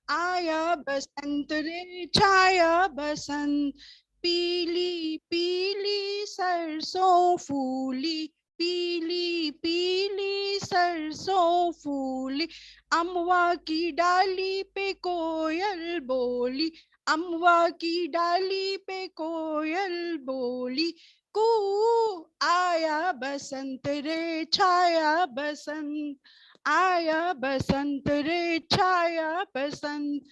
आया बसंत रे छाया बसंत, पीली पीली सरसों फूली, पीली पीली सरसों फूली, अमवा की डाली पे कोयल बोली, अमवा की डाली पे कोयल बोली, कू आया बसंत रे छाया बसंत, आया बसंत रे छाया बसंत,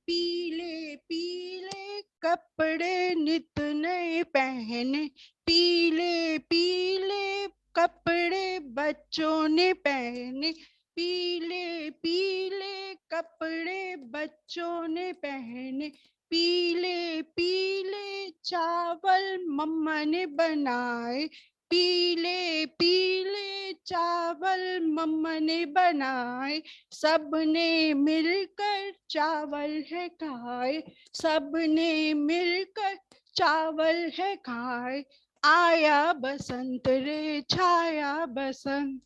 पीले पीले कपड़े नित नए पहने, पीले पीले कपड़े बच्चों ने पहने, पीले पीले कपड़े बच्चों ने पहने, पीले पीले चावल मम्मा ने बनाए, पीले पीले चावल मम्मा ने बनाए, सबने मिलकर चावल है खाए, सबने मिलकर चावल है खाए, आया बसंत रे छाया बसंत,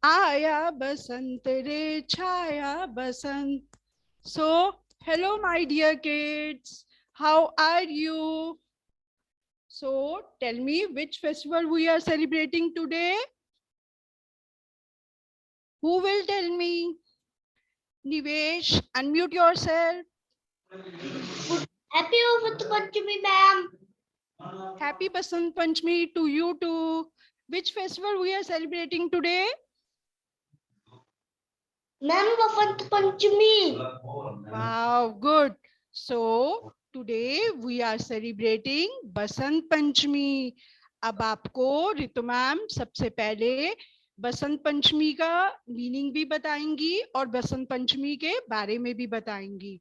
आया बसंत रे छाया बसंत. So, hello my dear kids, how are you? So, tell me which festival we are celebrating today? Who will tell me? Nivesh, unmute yourself. Happy Vasant Panchami, ma'am. Happy Basant Panchami to you too. Which festival we are celebrating today? Ma'am, Vasant Panchami. Wow, good. So today we are celebrating Basant Panchami. अब आपको Ritu ma'am सबसे पहले बसंत पंचमी का meaning भी बताएंगी और बसंत पंचमी के बारे में भी बताएंगी.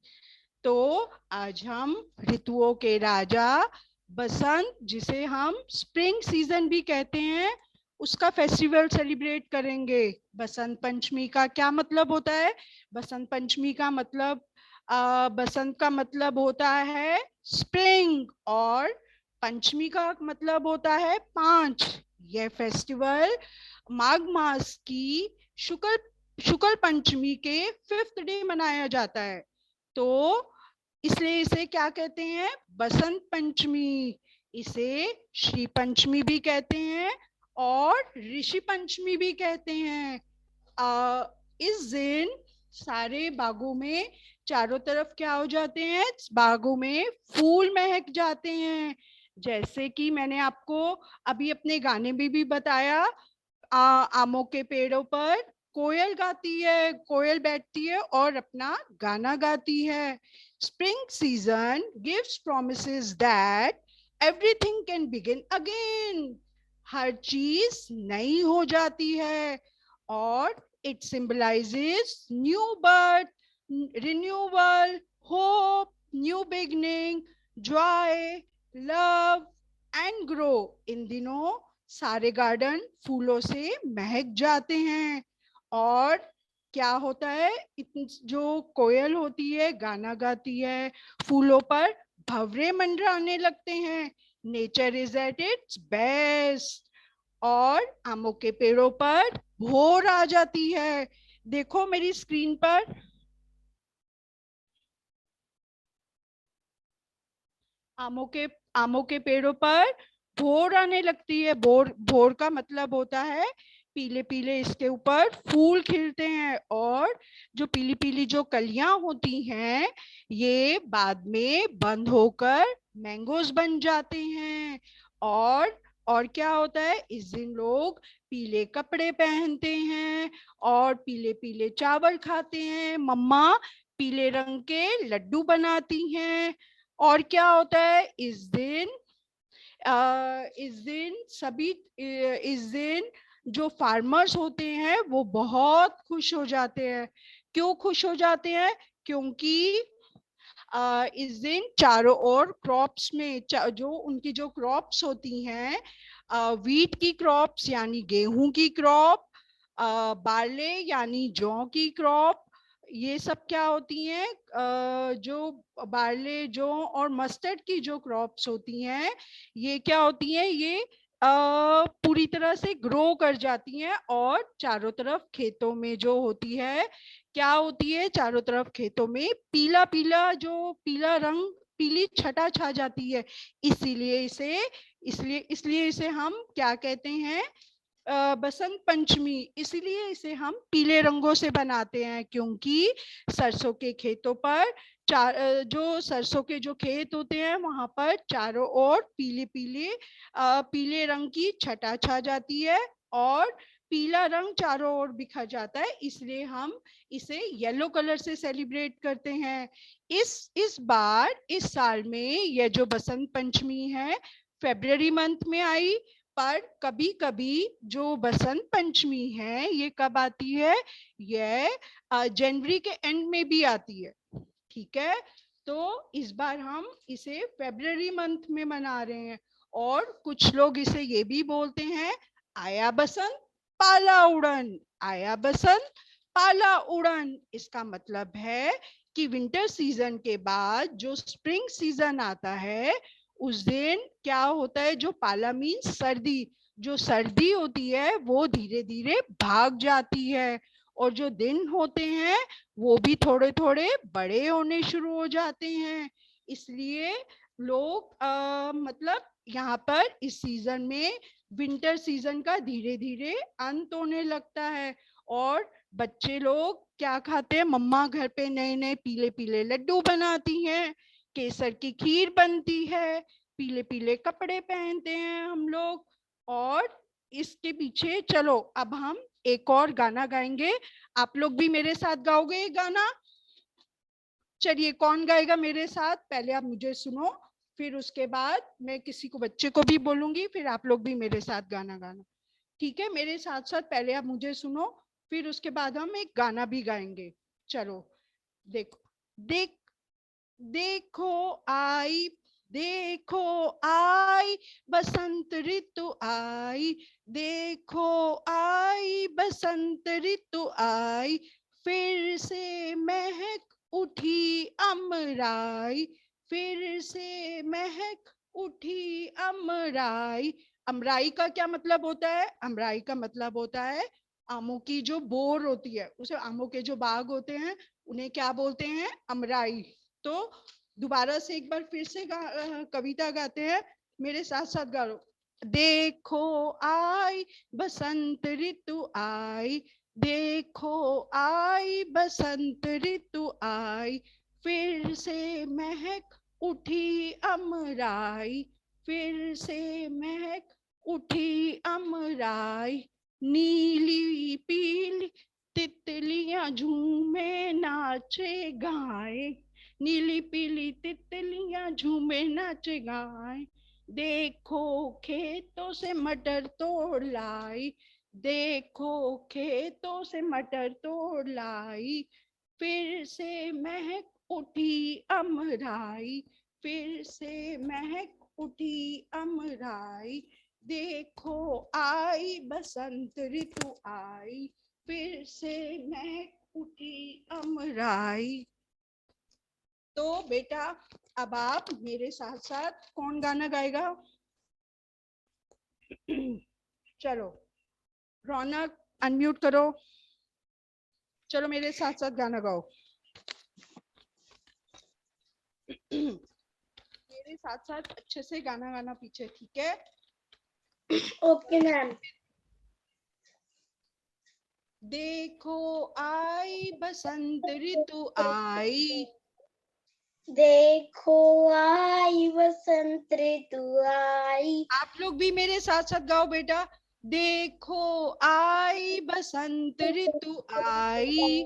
तो आज हम ऋतुओं के राजा बसंत, जिसे हम स्प्रिंग सीजन भी कहते हैं, उसका फेस्टिवल सेलिब्रेट करेंगे. बसंत पंचमी का क्या मतलब होता है? बसंत पंचमी का मतलब बसंत का मतलब होता है स्प्रिंग, और पंचमी का मतलब होता है 5. यह फेस्टिवल माघ मास की शुक्ल शुक्ल पंचमी के 5th डे मनाया जाता है. तो इसलिए इसे क्या कहते हैं? बसंत पंचमी. इसे श्री पंचमी भी कहते हैं और ऋषि पंचमी भी कहते हैं. इस दिन सारे बागों में चारों तरफ क्या हो जाते हैं? बागों में फूल महक जाते हैं. जैसे कि मैंने आपको अभी अपने गाने में भी बताया, आमों के पेड़ों पर कोयल गाती है, कोयल बैठती है और अपना गाना गाती है. Spring season gives promises that everything can begin again. हर चीज नई हो जाती है और it symbolizes new birth, renewal, hope, new beginning, joy, love and grow. इन दिनों सारे गार्डन फूलों से महक जाते हैं. और क्या होता है? जो कोयल होती है गाना गाती है, फूलों पर भंवरे मंडराने लगते हैं. Nature is at its best. और आमों के पेड़ों पर भोर आ जाती है. देखो मेरी स्क्रीन पर, आमों के पेड़ों पर भोर आने लगती है. भोर भोर का मतलब होता है पीले पीले इसके ऊपर फूल खिलते हैं, और जो पीली पीली जो कलियां होती हैं ये बाद में बंद होकर मैंगोज बन जाते हैं. और क्या होता है? इस दिन लोग पीले कपड़े पहनते हैं और पीले पीले चावल खाते हैं. मम्मा पीले रंग के लड्डू बनाती हैं. और क्या होता है इस दिन जो फार्मर्स होते हैं वो बहुत खुश हो जाते हैं. क्यों खुश हो जाते हैं? क्योंकि इस दिन चारों ओर क्रॉप्स में जो उनकी जो क्रॉप्स होती हैं, वीट की क्रॉप्स यानी गेहूं की क्रॉप, बार्ले यानी जौ की क्रॉप, ये सब क्या होती हैं? जो बार्ले, जौ और मस्टर्ड की जो क्रॉप्स होती हैं, ये क्या होती हैं? ये पूरी तरह से ग्रो कर जाती हैं और चारों तरफ खेतों में जो होती है क्या होती है, चारों तरफ खेतों में पीला पीला, जो पीला रंग, पीली छटा छा जाती है, इसलिए इसे हम क्या कहते हैं, बसंत पंचमी। इसीलिए इसे हम पीले रंगों से बनाते हैं, क्योंकि सरसों के खेतों पर जो सरसों के जो खेत होते हैं वहां पर चारों ओर पीले पीले पीले रंग की छटा छा जाती है और पीला रंग चारों ओर बिखर जाता है, इसलिए हम इसे येलो कलर से सेलिब्रेट करते हैं। इस बार इस साल में यह जो बसंत पंचमी है फरवरी मंथ में आई, पर कभी कभी जो बसंत पंचमी है ये कब आती है, यह जनवरी के एंड में भी आती है। ठीक है, तो इस बार हम इसे फरवरी मंथ में मना रहे हैं। और कुछ लोग इसे ये भी बोलते हैं, आया बसंत पाला उड़न, आया बसंत पाला उड़न। इसका मतलब है कि विंटर सीजन के बाद जो स्प्रिंग सीजन आता है उस दिन क्या होता है, जो पाला मीन्स सर्दी, जो सर्दी होती है वो धीरे धीरे भाग जाती है और जो दिन होते हैं वो भी थोड़े थोड़े बड़े होने शुरू हो जाते हैं। इसलिए लोग मतलब यहाँ पर इस सीजन में, विंटर सीजन का धीरे धीरे अंत होने लगता है और बच्चे लोग क्या खाते हैं, मम्मा घर पे नए नए पीले पीले लड्डू बनाती हैं, केसर की खीर बनती है, पीले पीले कपड़े पहनते हैं हम लोग। और इसके पीछे चलो अब हम एक और गाना गाएंगे, आप लोग भी मेरे साथ गाओगे ये गाना। चलिए कौन गाएगा मेरे साथ, पहले आप मुझे सुनो, फिर उसके बाद मैं किसी को बच्चे को भी बोलूंगी, फिर आप लोग भी मेरे साथ गाना गाना। ठीक है, मेरे साथ साथ पहले आप मुझे सुनो, फिर उसके बाद हम एक गाना भी गाएंगे। चलो, देखो, देख देखो आई, देखो आई बसंत ऋतु आई, देखो आई बसंत ऋतु आई, फिर से महक उठी अमराई, फिर से महक उठी अमराई। अमराई का क्या मतलब होता है, अमराई का मतलब होता है आमों की जो बोर होती है, उसे आमों के जो बाग होते हैं उन्हें क्या बोलते हैं, अमराई। तो दोबारा से एक बार फिर से कविता गाते हैं, मेरे साथ साथ गाओ। देखो आई बसंत ऋतु आई, देखो आई बसंत ऋतु आई, फिर से महक उठी अमराई, फिर से महक उठी अमराई, नीली पीली तितलियां झूमे नाचे गाए, नीली पीली तितलियां झूमे नाचे गाए, देखो खेतों से मटर तोड़ लाई, देखो खेतों से मटर तोड़ लाई, फिर से महक उठी अमराई, फिर से महक उठी अमराई, देखो आई बसंत ऋतु आई, फिर से महक उठी अमराई। तो बेटा अब आप मेरे साथ साथ कौन गाना गाएगा, चलो रौनक अनम्यूट करो, चलो मेरे साथ साथ गाना गाओ। मेरे साथ साथ अच्छे से गाना गाना पीछे, ठीक है। Okay ma'am. देखो आई बसंत ऋतु आई, देखो आई बसंत ऋतु आई, आप लोग भी मेरे साथ साथ गाओ बेटा, देखो आई बसंत ऋतु आई,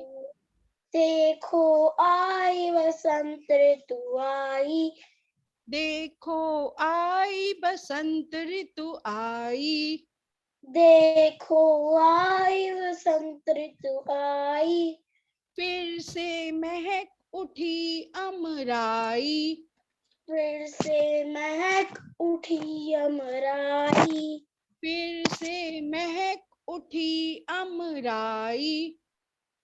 देखो आई बसंत ऋतु आई, देखो आई बसंत ऋतु आई, देखो आई बसंत ऋतु आई, फिर से महक उठी अमराई, फिर से महक उठी अमराई, फिर से महक उठी अमराई,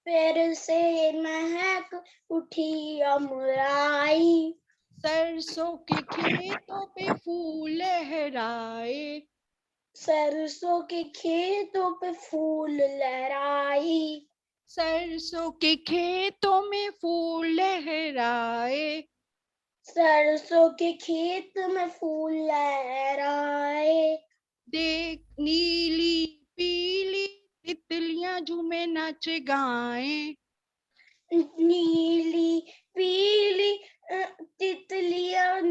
फिर से महक उठी अमराई, सरसों के खेतों पे फूल लहराए, सरसों के खेतों पे फूल लहराई, सरसों के खेतों में फूल लहराए, सरसों के खेत में फूल लहराए, देख नीली पीली तितलियां झूमे नाचे गाएं, नीली पीली तितलियां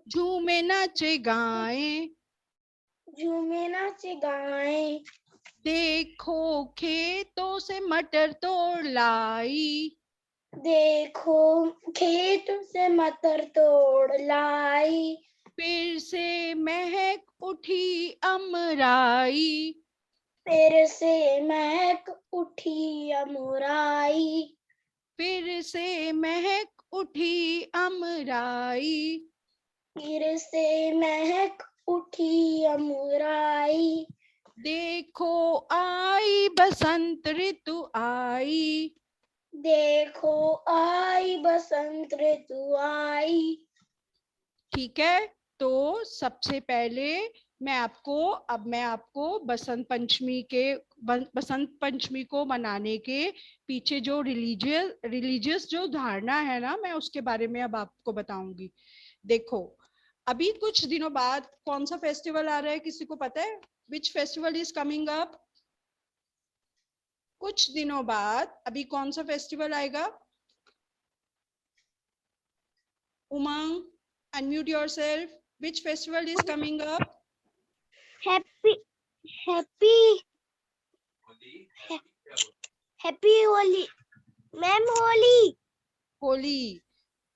झूमे नाचे गाएं, झूमे नाचे गाएं, देखो खेतों से मटर तोड़ लाई, देखो खेत से मटर तोड़ लाई, फिर से महक उठी अमराई, फिर से महक उठी अमुराई, फिर से महक उठी अमराई, फिर से महक उठी अमुराई, देखो आई बसंत ऋतु आई, देखो आई बसंत ऋतु आई। ठीक है। तो सबसे पहले मैं आपको बसंत पंचमी को मनाने के पीछे जो रिलीजियस जो धारणा है ना, मैं उसके बारे में अब आपको बताऊंगी। देखो, अभी कुछ दिनों बाद कौन सा फेस्टिवल आ रहा है, किसी को पता है? Which festival is coming up? कुछ दिनों बाद अभी कौन सा फेस्टिवल आएगा? उमंग, unmute yourself. Which festival is coming up? Happy Holi ma'am, Holi. Holi.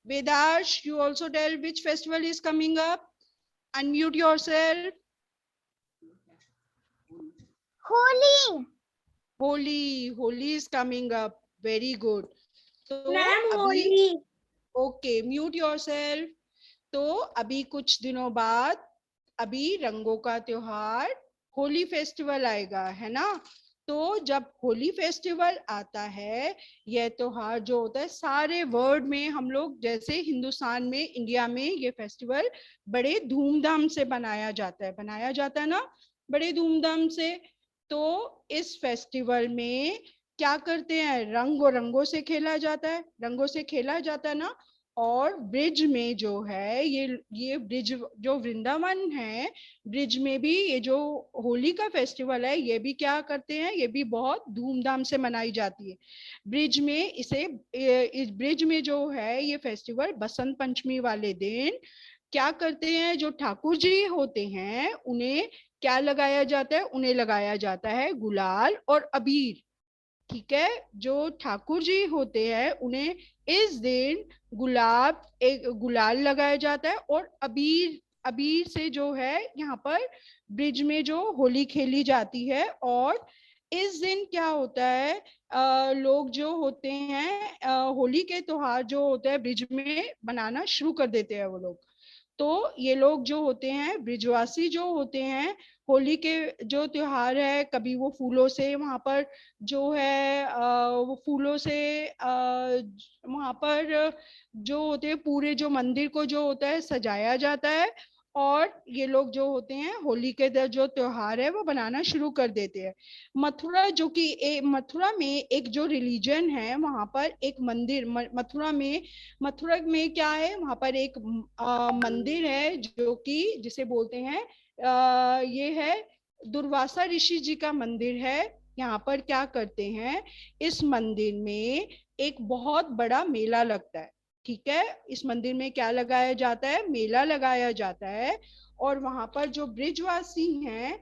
Vedash, you also tell which festival is coming up. Unmute yourself. Holi Holi is coming up. Very good. तो ma'am, अभी Holi. Okay, mute yourself. तो अभी कुछ दिनों बाद अभी रंगों का त्योहार होली फेस्टिवल आएगा, है ना? तो जब होली फेस्टिवल आता है, यह त्योहार जो होता है सारे वर्ल्ड में, हम लोग जैसे हिंदुस्तान में, इंडिया में ये फेस्टिवल बड़े धूमधाम से बनाया जाता है ना, बड़े धूमधाम से। तो इस फेस्टिवल में क्या करते हैं? रंगों से खेला जाता है ना। और ब्रिज में जो है ये ब्रिज जो वृंदावन है, ब्रिज में भी ये जो होली का फेस्टिवल है, ये भी क्या करते हैं? ये भी बहुत धूमधाम से मनाई जाती है। ब्रिज में इस ब्रिज में जो है ये फेस्टिवल बसंत पंचमी वाले दिन क्या करते हैं? जो ठाकुर जी होते हैं उन्हें क्या लगाया जाता है? उन्हें लगाया जाता है गुलाल और अबीर। ठीक है, जो ठाकुर जी होते हैं उन्हें इस दिन गुलाल लगाया जाता है और अबीर अबीर से जो है यहाँ पर ब्रिज में जो होली खेली जाती है। और इस दिन क्या होता है, लोग जो होते हैं होली के त्योहार जो होते हैं ब्रिज में बनाना शुरू कर देते हैं वो लोग। तो ये लोग जो होते हैं ब्रिजवासी जो होते हैं, होली के जो त्योहार है, कभी वो फूलों से वहां पर जो है वो फूलों से वहां पर जो होते हैं पूरे जो मंदिर को जो होता है सजाया जाता है। और ये लोग जो होते हैं होली के जो त्योहार है वो बनाना शुरू कर देते हैं। मथुरा में एक जो रिलीजन है, वहां पर एक मंदिर मथुरा में क्या है, वहां पर एक मंदिर है जो कि जिसे बोलते हैं ये है दुर्वासा ऋषि जी का मंदिर है। यहाँ पर क्या करते हैं, इस मंदिर में एक बहुत बड़ा मेला लगता है। ठीक है, इस मंदिर में क्या लगाया जाता है? मेला लगाया जाता है। और वहां पर जो ब्रिजवासी हैं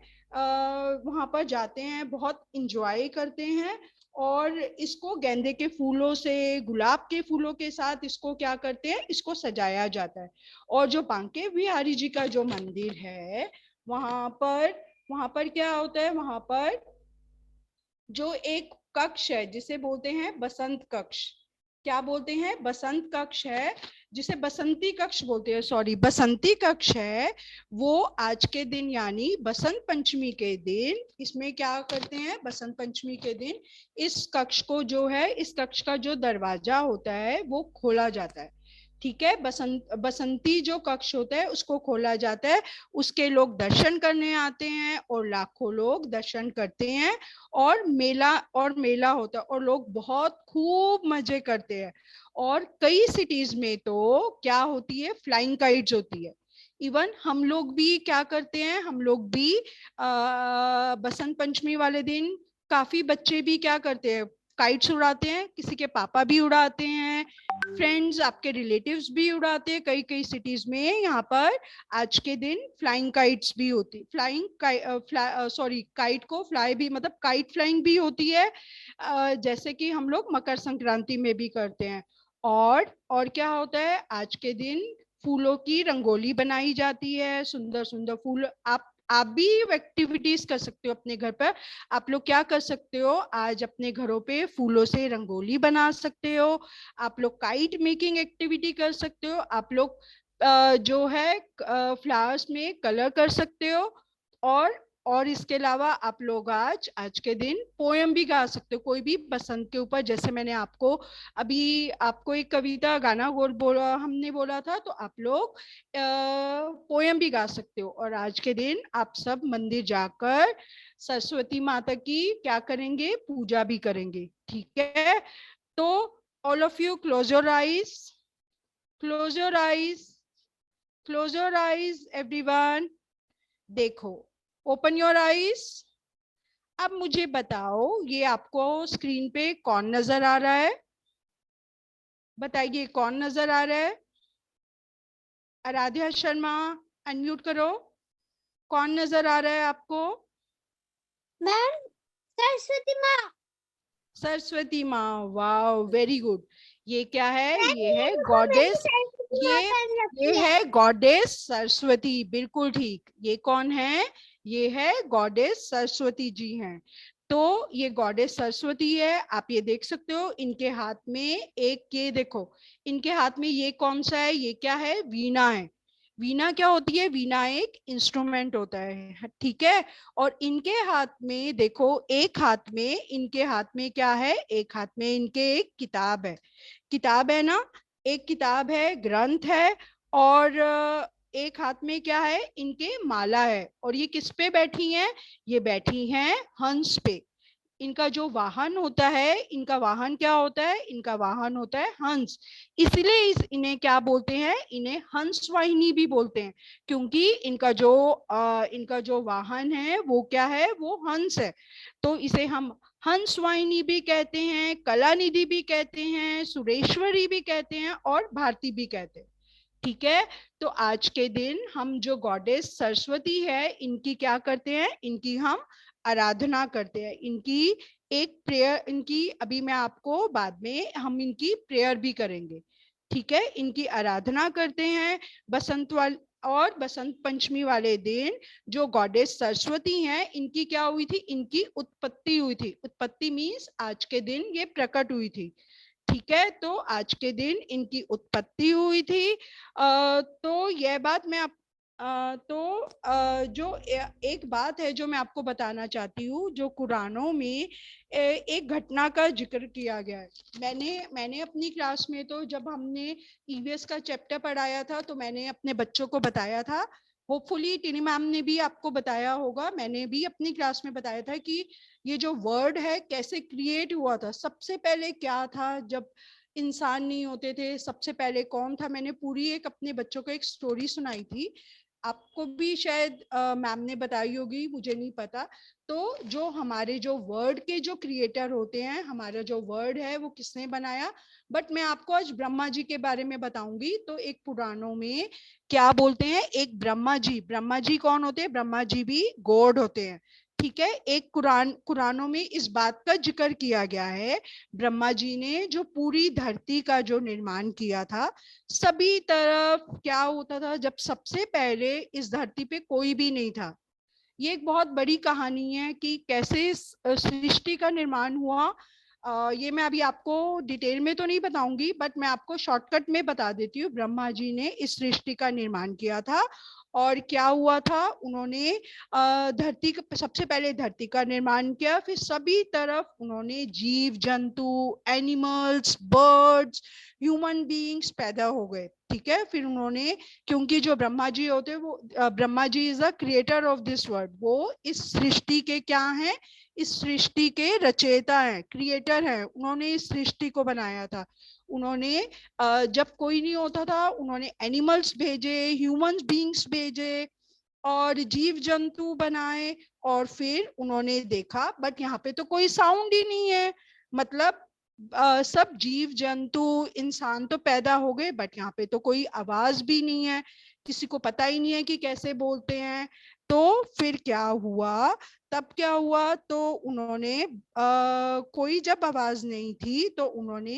वहां पर जाते हैं, बहुत इंजॉय करते हैं। और इसको गेंदे के फूलों से, गुलाब के फूलों के साथ इसको क्या करते हैं? इसको सजाया जाता है। और जो बांके बिहारी जी का जो मंदिर है, वहां पर क्या होता है? वहां पर जो एक कक्ष है जिसे बोलते हैं बसंत कक्ष। क्या बोलते हैं? बसंत कक्ष है, जिसे बसंती कक्ष बोलते हैं, सॉरी बसंती कक्ष है। वो आज के दिन यानी बसंत पंचमी के दिन इसमें क्या करते हैं? बसंत पंचमी के दिन इस कक्ष को जो है, इस कक्ष का जो दरवाजा होता है वो खोला जाता है। ठीक है, बसंती जो कक्ष होता है उसको खोला जाता है, उसके लोग दर्शन करने आते हैं और लाखों लोग दर्शन करते हैं, और मेला होता है और लोग बहुत खूब मजे करते हैं। और कई सिटीज में तो क्या होती है, फ्लाइंग काइट्स होती है। इवन हम लोग भी क्या करते हैं, हम लोग भी बसंत पंचमी वाले दिन काफी बच्चे भी क्या करते हैं, काइट्स उड़ाते हैं, किसी के पापा भी उड़ाते हैं, फ्रेंड्स आपके रिलेटिव्स भी उड़ाते हैं। कई कई सिटीज में यहाँ पर आज के दिन फ्लाइंग काइट्स भी होती, काइट को फ्लाई भी, मतलब काइट फ्लाइंग भी होती है, जैसे कि हम लोग मकर संक्रांति में भी करते हैं। और क्या होता है, आज के दिन फूलों की रंगोली बनाई जाती है, सुंदर सुंदर फूल। आप भी एक्टिविटीज कर सकते हो अपने घर पर। आप लोग क्या कर सकते हो, आज अपने घरों पे फूलों से रंगोली बना सकते हो, आप लोग काइट मेकिंग एक्टिविटी कर सकते हो, आप लोग जो है फ्लावर्स में कलर कर सकते हो। और इसके अलावा आप लोग आज आज के दिन पोयम भी गा सकते हो, कोई भी बसंत के ऊपर। जैसे मैंने अभी आपको एक कविता गाना हमने बोला था, तो आप लोग पोयम भी गा सकते हो। और आज के दिन आप सब मंदिर जाकर सरस्वती माता की क्या करेंगे, पूजा भी करेंगे। ठीक है, तो all of you close your eyes, close your eyes, close your eyes everyone। देखो, open your eyes। अब मुझे बताओ, ये आपको स्क्रीन पे कौन नजर आ रहा है, बताइए कौन नजर आ रहा है। आराध्या शर्मा, अनम्यूट करो। कौन नजर आ रहा है आपको? मैम सरस्वती माँ। सरस्वती माँ, वाह, वेरी गुड। ये क्या है, मैम ये है देखो, मैंने गॉडेस, सरस्वती माँ ये कर ये रखी है। है गॉडेस सरस्वती, बिल्कुल ठीक। ये कौन है, ये है गॉडेस सरस्वती जी हैं। तो ये गॉडेस सरस्वती है, आप ये देख सकते हो इनके हाथ में एक, ये देखो इनके हाथ में ये कौन सा है, ये क्या है, वीणा है। वीणा क्या होती है, वीणा एक इंस्ट्रूमेंट होता है, ठीक है। और इनके हाथ में देखो, एक हाथ में, इनके हाथ में क्या है, एक हाथ में इनके एक किताब है, किताब है ना, एक किताब है, ग्रंथ है। और एक हाथ में क्या है, इनके माला है। और ये किस पे बैठी हैं, ये बैठी हैं हंस पे। इनका जो वाहन होता है, इनका वाहन क्या होता है, इनका वाहन होता है हंस। इसलिए इन्हें क्या बोलते हैं, इन्हें हंस वाहिनी भी बोलते हैं, क्योंकि इनका जो वाहन है वो क्या है, वो हंस है। तो इसे हम हंस वाहिनी भी कहते हैं, कलानिधि भी कहते हैं, सुरेश्वरी भी कहते हैं, और भारती भी कहते हैं। ठीक है, तो आज के दिन हम जो गॉडेस सरस्वती है, इनकी क्या करते हैं, इनकी हम आराधना करते हैं। इनकी एक प्रेयर, इनकी अभी मैं आपको बाद में हम इनकी प्रेयर भी करेंगे। ठीक है, इनकी आराधना करते हैं। बसंत पंचमी वाले दिन जो गॉडेस सरस्वती हैं, इनकी क्या हुई थी, इनकी उत्पत्ति हुई थी। उत्पत्ति मीन्स आज के दिन ये प्रकट हुई थी। ठीक है, तो आज के दिन इनकी उत्पत्ति हुई थी। तो यह बात मैं आप जो एक बात है जो मैं आपको बताना चाहती हूँ, जो कुरानों में एक घटना का जिक्र किया गया है। मैंने अपनी क्लास में, तो जब हमने ईवीएस का चैप्टर पढ़ाया था, तो मैंने अपने बच्चों को बताया था, होपफुली टिनी मैम ने भी आपको बताया होगा, मैंने भी अपनी क्लास में बताया था कि ये जो वर्ड है कैसे क्रिएट हुआ था। सबसे पहले क्या था, जब इंसान नहीं होते थे, सबसे पहले कौन था। मैंने पूरी एक अपने बच्चों को एक स्टोरी सुनाई थी, आपको भी शायद मैम ने बताई होगी, मुझे नहीं पता। तो जो हमारे जो वर्ड के जो क्रिएटर होते हैं, हमारा जो वर्ड है वो किसने बनाया, बट मैं आपको आज ब्रह्मा जी के बारे में बताऊंगी। तो एक पुराणों में क्या बोलते हैं, एक ब्रह्मा जी कौन होते हैं, ब्रह्मा जी भी गॉड होते हैं। ठीक है, एक कुरानों में इस बात का जिक्र किया गया है, ब्रह्मा जी ने जो पूरी धरती का जो निर्माण किया था, सभी तरफ क्या होता था, जब सबसे पहले इस धरती पे कोई भी नहीं था। ये एक बहुत बड़ी कहानी है कि कैसे सृष्टि का निर्माण हुआ। ये मैं अभी आपको डिटेल में तो नहीं बताऊंगी, बट मैं आपको शॉर्टकट में बता देती हूँ। ब्रह्मा जी ने इस सृष्टि का निर्माण किया था, और क्या हुआ था, उन्होंने धरती सबसे पहले धरती का निर्माण किया, फिर सभी तरफ उन्होंने जीव जंतु, एनिमल्स, बर्ड्स, ह्यूमन बीइंग्स पैदा हो गए। ठीक है, फिर उन्होंने, क्योंकि जो ब्रह्मा जी होते हैं वो Brahma ji is the creator of this world, वो इस सृष्टि के क्या हैं, इस सृष्टि के रचयिता हैं, क्रिएटर हैं, उन्होंने इस सृष्टि को बनाया था। उन्होंने जब कोई नहीं होता था, उन्होंने एनिमल्स भेजे, ह्यूमन बीइंग्स भेजे और जीव जंतु बनाए, और फिर उन्होंने देखा बट यहाँ पे तो कोई साउंड ही नहीं है, मतलब सब जीव जंतु इंसान तो पैदा हो गए बट यहाँ पे तो कोई आवाज भी नहीं है, किसी को पता ही नहीं है कि कैसे बोलते हैं। तो फिर क्या हुआ, तब क्या हुआ, तो उन्होंने कोई जब आवाज नहीं थी तो उन्होंने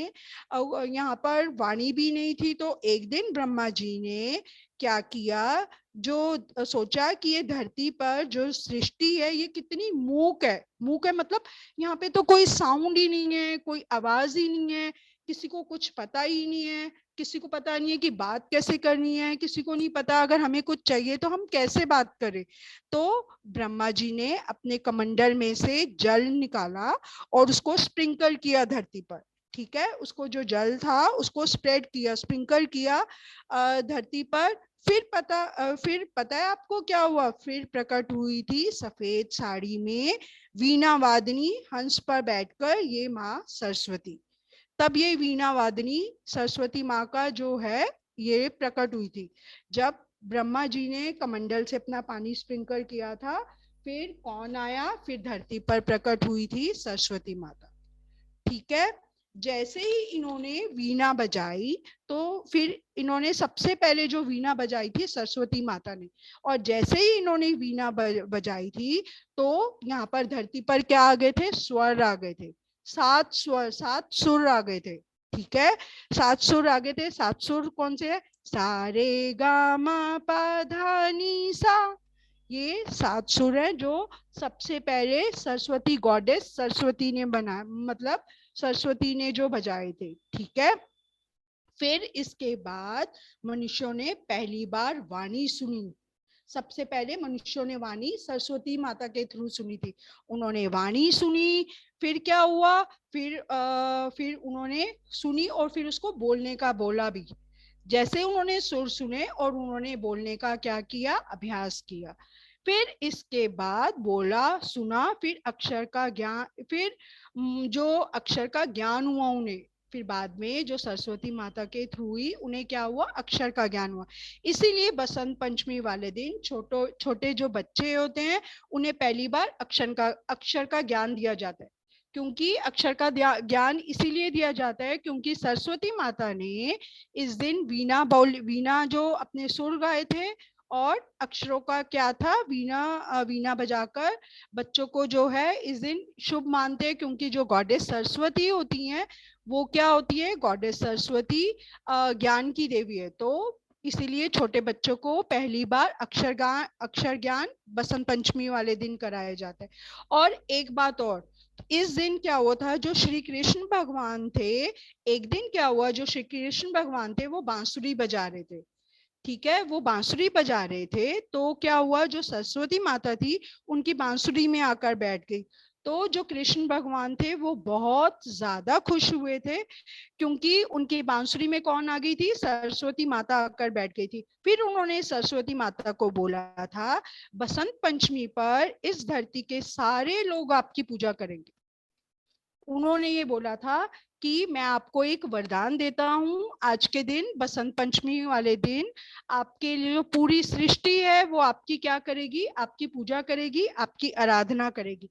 यहाँ पर वाणी भी नहीं थी, तो एक दिन ब्रह्मा जी ने क्या किया, जो सोचा कि ये धरती पर जो सृष्टि है ये कितनी मूक है, मूक है मतलब यहाँ पे तो कोई साउंड ही नहीं है, कोई आवाज ही नहीं है, किसी को कुछ पता ही नहीं है, किसी को पता नहीं है कि बात कैसे करनी है, किसी को नहीं पता अगर हमें कुछ चाहिए तो हम कैसे बात करें। तो ब्रह्मा जी ने अपने कमंडल में से जल निकाला और उसको स्प्रिंकल किया धरती पर। ठीक है, उसको जो जल था उसको स्प्रेड किया, स्प्रिंकल किया धरती पर। फिर पता है आपको क्या हुआ, फिर प्रकट हुई थी सफेद साड़ी में वीणा वादनी हंस पर बैठकर ये माँ सरस्वती। तब ये वीणा वादनी सरस्वती माँ का जो है ये प्रकट हुई थी। जब ब्रह्मा जी ने कमंडल से अपना पानी स्प्रिंकल किया था, फिर कौन आया, फिर धरती पर प्रकट हुई थी सरस्वती माता। ठीक है, जैसे ही इन्होंने वीणा बजाई, तो फिर इन्होंने सबसे पहले जो वीणा बजाई थी सरस्वती माता ने, और जैसे ही इन्होंने वीणा बजाई थी तो यहाँ पर धरती पर क्या आ गए थे, स्वर आ गए थे, 7 स्वर, 7 सुर आ गए थे। ठीक है, 7 सुर आ गए थे। 7 सुर कौन से है, सारे गा मा पा धा नी सा, ये 7 सुर है जो सबसे पहले सरस्वती गॉडेस सरस्वती ने बना, मतलब सरस्वती ने जो बजाए थे। ठीक है, फिर इसके बाद मनुष्यों ने पहली बार वाणी सुनी, सबसे पहले मनुष्यों ने वाणी सरस्वती माता के थ्रू सुनी थी, उन्होंने वाणी सुनी। फिर क्या हुआ, फिर उन्होंने सुनी और फिर उसको बोलने का बोला भी। जैसे उन्होंने सुर सुने और उन्होंने बोलने का क्या किया, अभ्यास किया। फिर इसके बाद बोला सुना, फिर अक्षर का ज्ञान, फिर जो अक्षर का ज्ञान हुआ उन्हें, फिर बाद में जो सरस्वती माता के थ्रू ही उन्हें क्या हुआ, अक्षर का ज्ञान हुआ। इसीलिए बसंत पंचमी वाले दिन छोटे छोटे जो बच्चे होते हैं उन्हें पहली बार अक्षर का ज्ञान दिया जाता है। क्योंकि अक्षर का ज्ञान इसीलिए दिया जाता है क्योंकि सरस्वती माता ने इस दिन वीणा जो अपने सुर गाए थे, और अक्षरों का क्या था, वीणा बजाकर बच्चों को जो है इस दिन शुभ मानते हैं, क्योंकि जो गॉडेस सरस्वती होती हैं वो क्या होती है, गॉडेस सरस्वती ज्ञान की देवी है। तो इसीलिए छोटे बच्चों को पहली बार अक्षर ज्ञान बसंत पंचमी वाले दिन कराया जाता है। और एक बात और, इस दिन क्या हुआ था, जो श्री कृष्ण भगवान थे, एक दिन क्या हुआ, जो श्री कृष्ण भगवान थे वो बांसुरी बजा रहे थे। ठीक है, वो बांसुरी बजा रहे थे, तो क्या हुआ, जो सरस्वती माता थी उनकी बांसुरी में आकर बैठ गई। तो जो कृष्ण भगवान थे वो बहुत ज्यादा खुश हुए थे, क्योंकि उनकी बांसुरी में कौन आ गई थी, सरस्वती माता आकर बैठ गई थी। फिर उन्होंने सरस्वती माता को बोला था, बसंत पंचमी पर इस धरती के सारे लोग आपकी पूजा करेंगे। उन्होंने ये बोला था कि मैं आपको एक वरदान देता हूँ, आज के दिन बसंत पंचमी वाले दिन आपके लिए जो पूरी सृष्टि है वो आपकी क्या करेगी, आपकी पूजा करेगी, आपकी आराधना करेगी।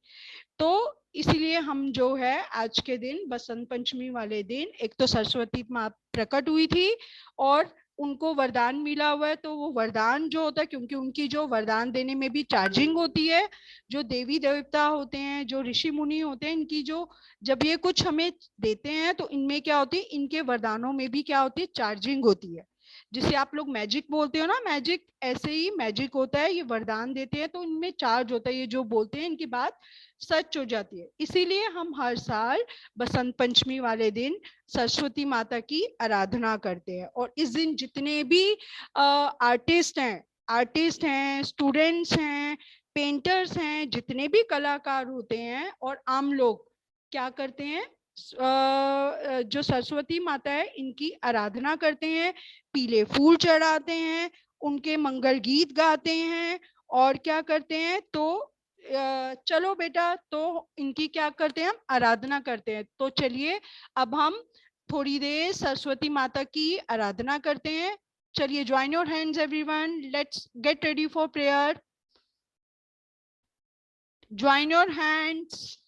तो इसीलिए हम जो है आज के दिन बसंत पंचमी वाले दिन, एक तो सरस्वती माँ प्रकट हुई थी और उनको वरदान मिला हुआ है, तो वो वरदान जो होता है, क्योंकि उनकी जो वरदान देने में भी चार्जिंग होती है, जो देवी देवता होते हैं, जो ऋषि मुनि होते हैं, इनकी जो जब ये कुछ हमें देते हैं तो इनमें क्या होती है, इनके वरदानों में भी क्या होती है, चार्जिंग होती है। जिसे आप लोग मैजिक बोलते हो ना, मैजिक ऐसे ही मैजिक होता है, ये वरदान देते हैं तो इनमें चार्ज होता है, ये जो बोलते हैं इनकी बात सच हो जाती है। इसीलिए हम हर साल बसंत पंचमी वाले दिन सरस्वती माता की आराधना करते हैं। और इस दिन जितने भी आर्टिस्ट हैं, आर्टिस्ट हैं, स्टूडेंट्स हैं, पेंटर्स हैं, जितने भी कलाकार होते हैं और आम लोग क्या करते हैं, जो सरस्वती माता है इनकी आराधना करते हैं, पीले फूल चढ़ाते हैं, उनके मंगल गीत गाते हैं और क्या करते हैं, तो चलो बेटा, तो इनकी क्या करते हैं, हम आराधना करते हैं। तो चलिए अब हम थोड़ी देर सरस्वती माता की आराधना करते हैं। चलिए, join your hands everyone, let's get ready for prayer. Join your hands.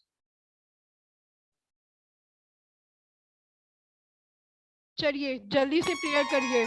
चलिए जल्दी से प्रेयर करिए।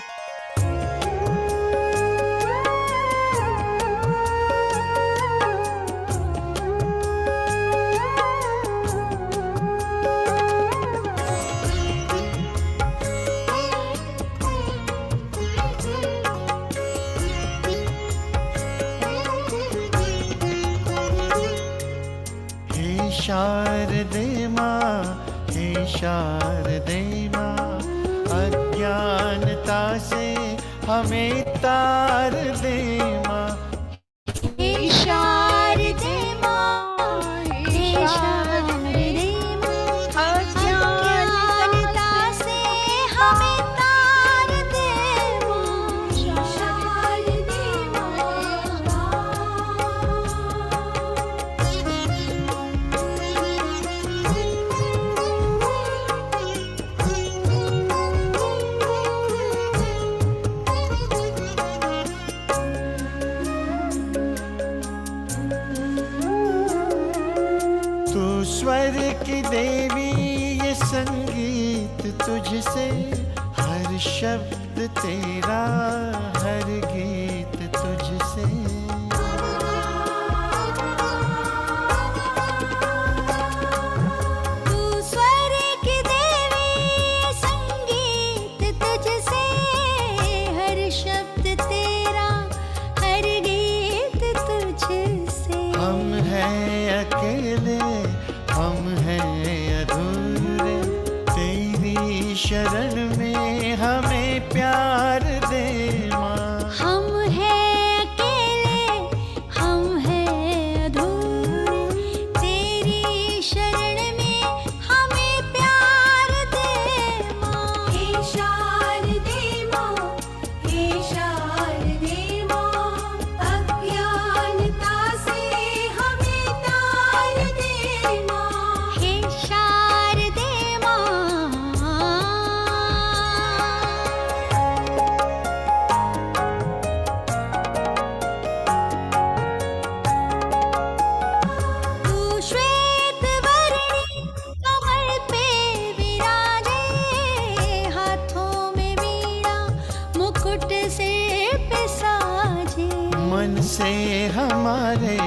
शारदे माँ, हे शारदे माँ, अज्ञानता से हमें तार दे माँ। हे शारदे माँ, हे शारदे माँ, अज्ञानता से हमें तार दे माँ। शारदे स्वर की देवी, ये संगीत तुझसे, हर शब्द तेरा, हर गीत तुझसे। तू स्वर की देवी, ये संगीत तुझसे, हर शब्द तेरा, हर गीत तुझसे। हम हैं अकेले, हम हैं अधूरे, तेरी शरण में हमें प्यार दे माँ। हम हैं अकेले, हम हैं अधूरे, तेरी शरण में हमें प्यार दे माँ। हे शारदे माँ, हे शारदे माँ, अज्ञानता से हमें तार दे माँ। हे शारदे माँ। तू श्वेत वर्णी कमल पे विराजे, हाथों में वीणा, मुकुट सिर पे साजे। मन से हमारे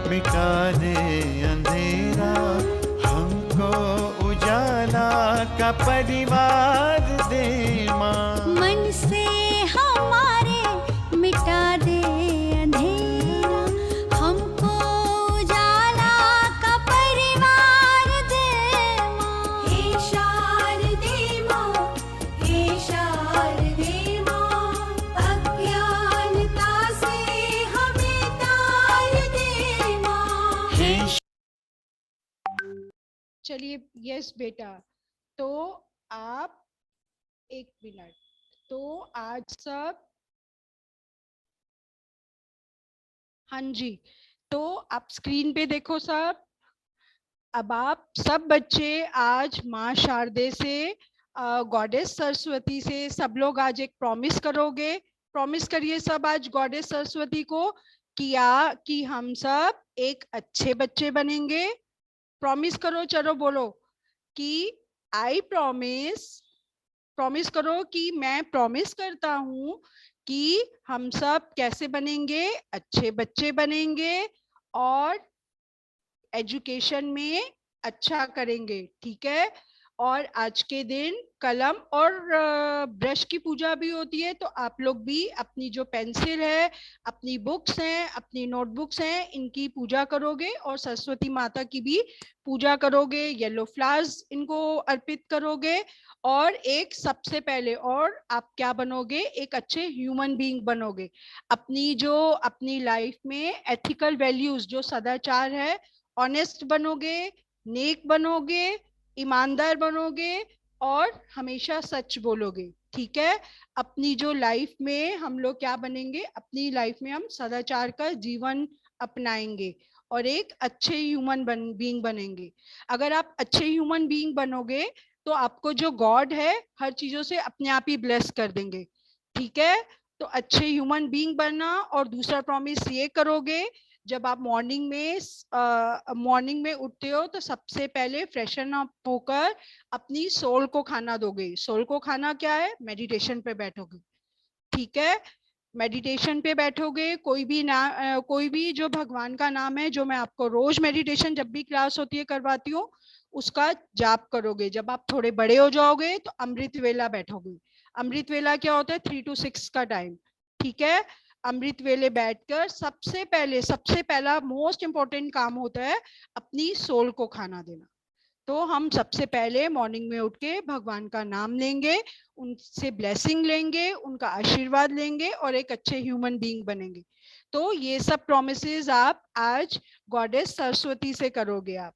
मिटा दे अंधेरा, हमको उजाला का परिवार दे माँ। मन से हमारे मिटा दे अंधेरा, हमको उजाला का परिवार दे माँ। हे शारदे माँ, हे शारदे माँ, अज्ञानता से हमें तार दे माँ। हे चलिए, यस बेटा, तो आप एक मिनट, तो आज सब, हाँ जी, तो आप स्क्रीन पे देखो सब। अब आप सब बच्चे आज माँ शारदे से, गॉडेस सरस्वती से सब लोग आज एक प्रॉमिस करोगे। प्रॉमिस करिए सब आज गॉडेस सरस्वती को कि हम सब एक अच्छे बच्चे बनेंगे। प्रॉमिस करो, चलो बोलो कि आई प्रॉमिस, प्रॉमिस करो कि मैं प्रॉमिस करता हूँ कि हम सब कैसे बनेंगे, अच्छे बच्चे बनेंगे और एजुकेशन में अच्छा करेंगे, ठीक है। और आज के दिन कलम और ब्रश की पूजा भी होती है। तो आप लोग भी अपनी जो पेंसिल है, अपनी बुक्स हैं, अपनी नोटबुक्स हैं, इनकी पूजा करोगे और सरस्वती माता की भी पूजा करोगे, येलो फ्लावर्स इनको अर्पित करोगे। और एक सबसे पहले और आप क्या बनोगे, एक अच्छे ह्यूमन बीइंग बनोगे। अपनी जो अपनी लाइफ में एथिकल वैल्यूज जो सदाचार है, ऑनेस्ट बनोगे, नेक बनोगे, ईमानदार बनोगे और हमेशा सच बोलोगे। ठीक है। अपनी जो लाइफ में हम लोग क्या बनेंगे, अपनी लाइफ में हम सदाचार का जीवन अपनाएंगे और एक अच्छे ह्यूमन बीइंग बनेंगे। अगर आप अच्छे ह्यूमन बीइंग बनोगे तो आपको जो गॉड है हर चीजों से अपने आप ही ब्लेस कर देंगे। ठीक है। तो अच्छे ह्यूमन बीइंग बनना। और दूसरा प्रॉमिस ये करोगे, जब आप मॉर्निंग में उठते हो तो सबसे पहले फ्रेशन अप होकर अपनी सोल को खाना दोगे। सोल को खाना क्या है, मेडिटेशन पे बैठोगे। ठीक है। मेडिटेशन पे बैठोगे, कोई भी जो भगवान का नाम है, जो मैं आपको रोज मेडिटेशन जब भी क्लास होती है करवाती हूँ, उसका जाप करोगे। जब आप थोड़े बड़े हो जाओगे तो अमृत वेला बैठोगे। अमृत वेला क्या होता है, 3 to 6 का टाइम। ठीक है। अमृत वेले बैठकर सबसे पहला मोस्ट इंपॉर्टेंट काम होता है अपनी सोल को खाना देना। तो हम सबसे पहले मॉर्निंग में उठ के भगवान का नाम लेंगे, उनसे ब्लेसिंग लेंगे, उनका आशीर्वाद लेंगे और एक अच्छे ह्यूमन बीइंग बनेंगे। तो ये सब प्रॉमिसेस आप आज गॉडेस सरस्वती से करोगे आप।